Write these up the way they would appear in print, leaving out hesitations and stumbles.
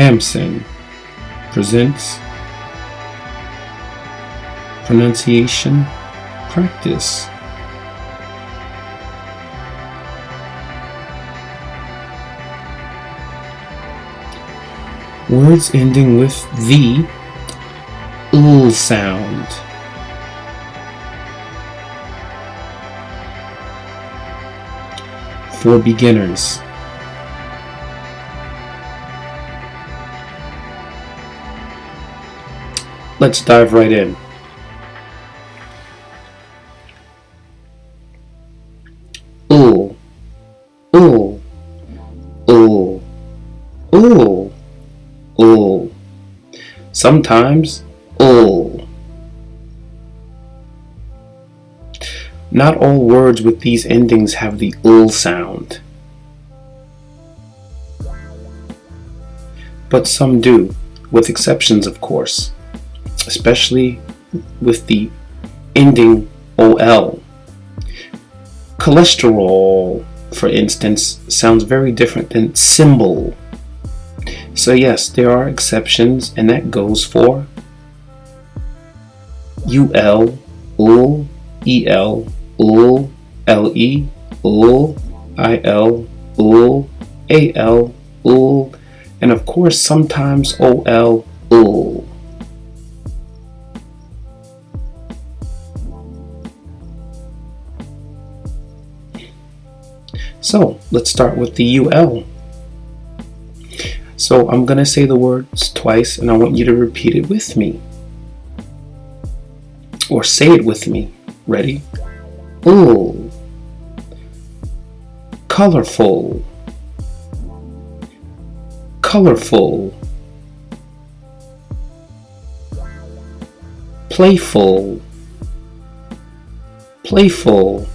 Ramson presents Pronunciation Practice. Words ending with the l sound. For beginners. Let's dive right in. Ooh, ooh, ooh, ooh, ooh. Sometimes, ooh. Not all words with these endings have the ooh sound, but some do, with exceptions of course, especially with the ending ol. Cholesterol, for instance, sounds very different than symbol. So yes, there are exceptions, and that goes for ul, ul, el, ul, le, ul, il, ul, al, ul, and of course sometimes ol, ul. So let's start with the ul. So I'm going to say the words twice and I want you to repeat it with me. Or say it with me. Ready? Ooh. Colorful. Colorful. Playful. Playful.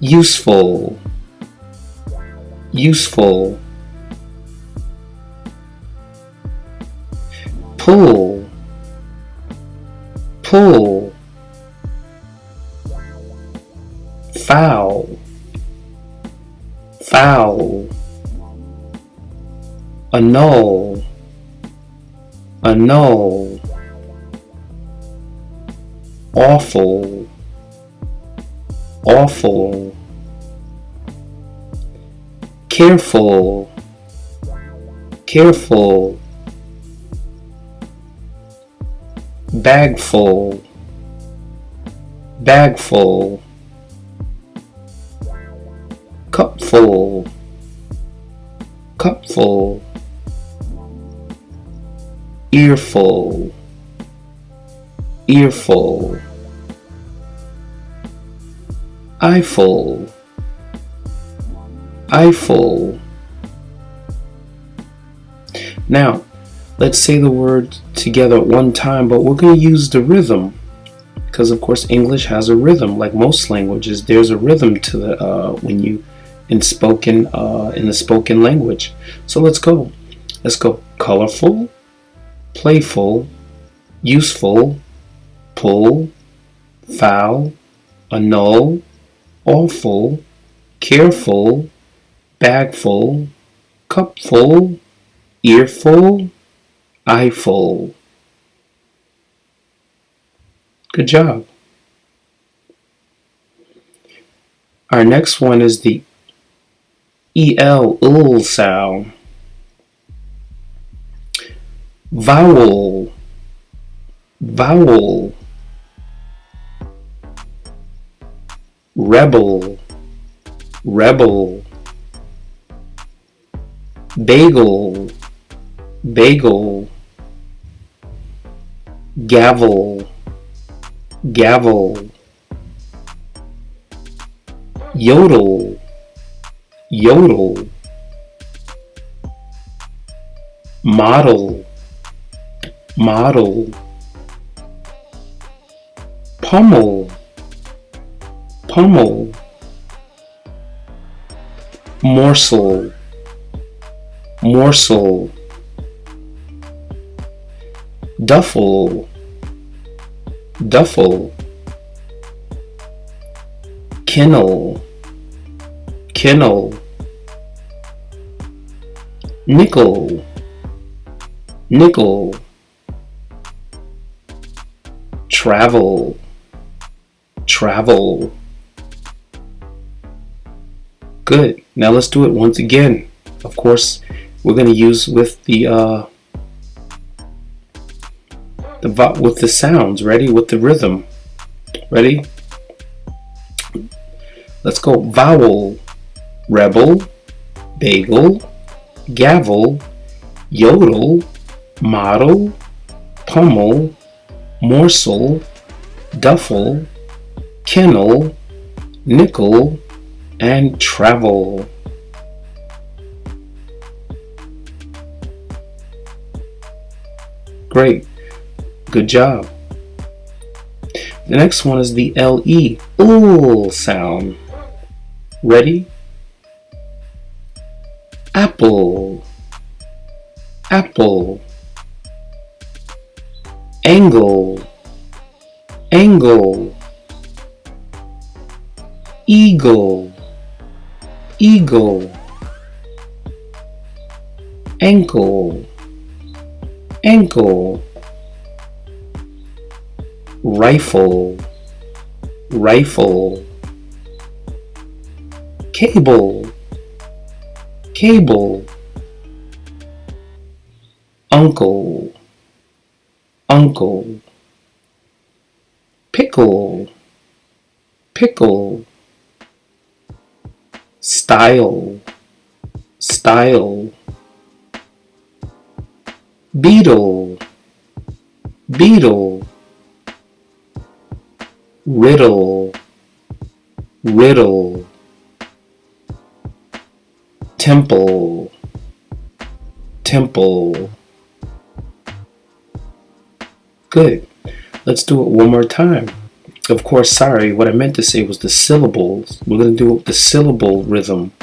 Useful. Useful. Pull. Pull. Foul. Foul. Annul. Annul. Awful. Awful. Careful. Careful. Bagful. Bagful. Cupful. Cupful. Earful. Earful. Eyeful. Eyeful. Now, let's say the word together at one time, but we're going to use the rhythm because, of course, English has a rhythm. Like most languages, there's a rhythm to the when you in the spoken language. So let's go. Let's go. Colorful, playful, useful, pull, foul, annul, awful, careful, bagful, cupful, earful, eyeful. Good job. Our next one is the ul sound. Vowel. Vowel. Rebel. Rebel. Bagel. Bagel. Gavel. Gavel. Yodel. Yodel. Model. Model. Pummel. Pummel. Morsel. Morsel. Duffel. Duffel. Kennel. Kennel. nickel, nickel, travel, travel. Good. Now let's do it once again. Of course, we're going to use with with the sounds. Ready? With the rhythm. Ready? Let's go. Vowel, rebel, bagel, gavel, yodel, model, pummel, morsel, duffel, kennel, nickel, and travel. Great. Good job. The next one is the L-E, ul sound. Ready? Apple, apple, angle, angle, eagle, eagle, ankle, ankle, rifle, rifle, cable, cable, uncle, uncle, pickle, pickle, style, style, beetle, beetle, riddle, riddle, temple, temple. Good. Let's do it one more time. Of course, sorry, what I meant to say was the syllables. We're going to do it with the syllable rhythm.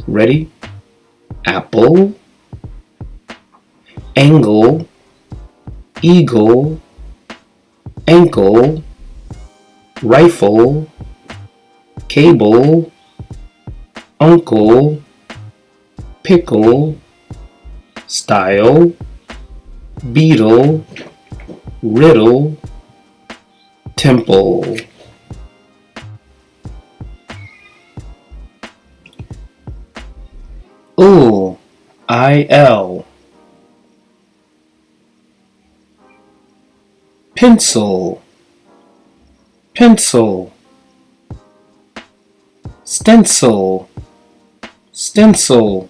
Ready? Apple, angle, eagle, ankle, rifle, cable, uncle, pickle, style, beetle, riddle, temple. ul, il, pencil, pencil, stencil, stencil,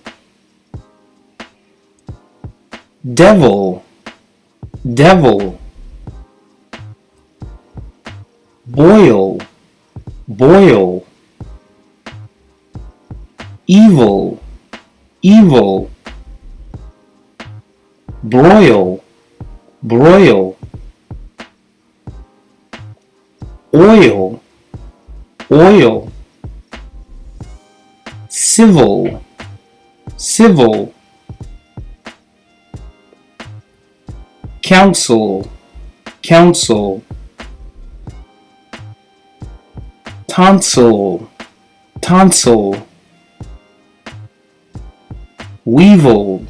devil, devil, boil, boil, evil, evil, broil, broil, oil, oil, civil, civil, council, council, tonsil, tonsil, weevil,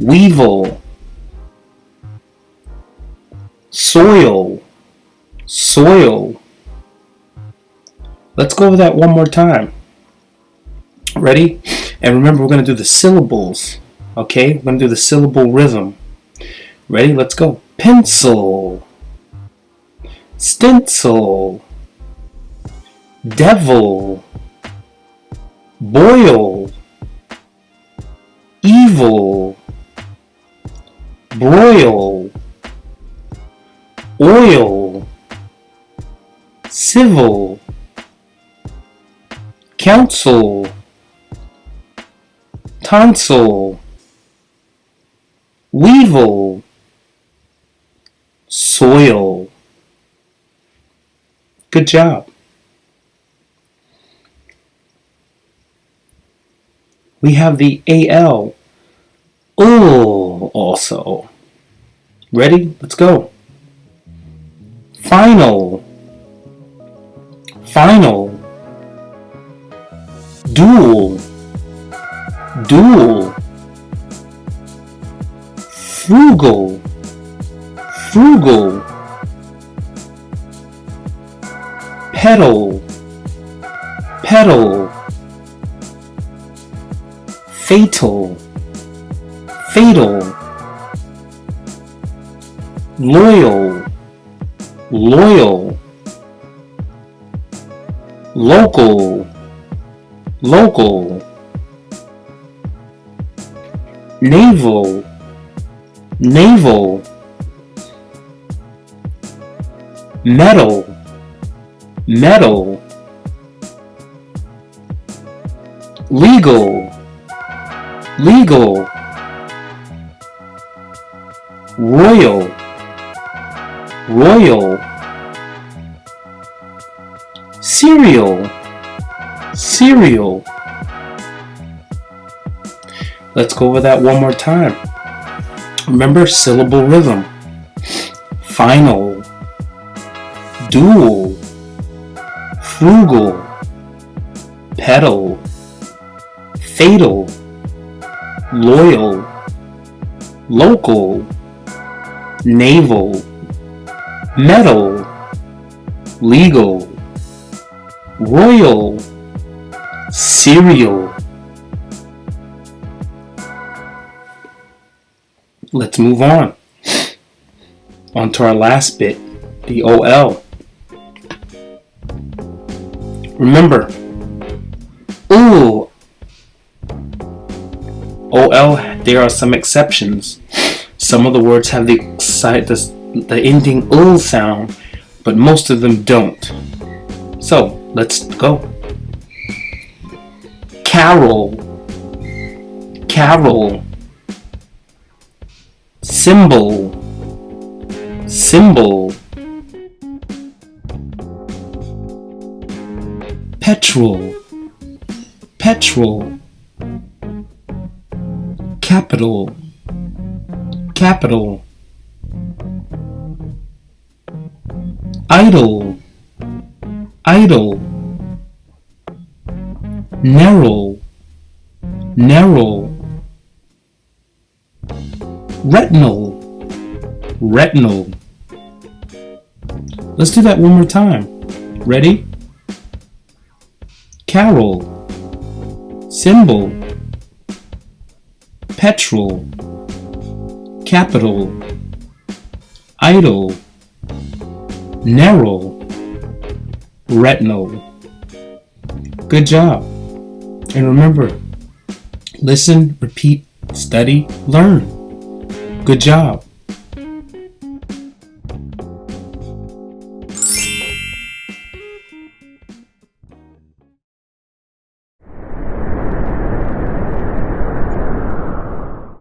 weevil, soil, soil. Let's go over that one more time. Ready? And remember, we're going to do the syllables. Okay? We're going to do the syllable rhythm. Ready? Let's go. Pencil, stencil, devil, boil, evil, broil, oil, civil, council, tonsil, weevil, soil. Good job. We have the AL, also. Ready? Let's go. Final, final, dual, dual, frugal, frugal, pedal, pedal, fatal, fatal, loyal, loyal, local, local, naval, naval, metal, metal, legal, legal, royal, royal, cereal, cereal. Let's go over that one more time. Remember syllable rhythm. Final, dual, frugal, pedal, fatal, loyal, local, naval, metal, legal, royal, cereal. Let's move on to our last bit, the OL. Remember, ooh, OL, there are some exceptions. Some of the words have the ending ul sound, but most of them don't. So, let's go. Carol, carol, symbol, symbol, petrol, petrol, capital, capital, idle, idle, narrow, narrow, retinal, retinal. Let's do that one more time. Ready? Carol, symbol, petrol, capital, idle, narrow, retinal. Good job. And remember, listen, repeat, study, learn. Good job.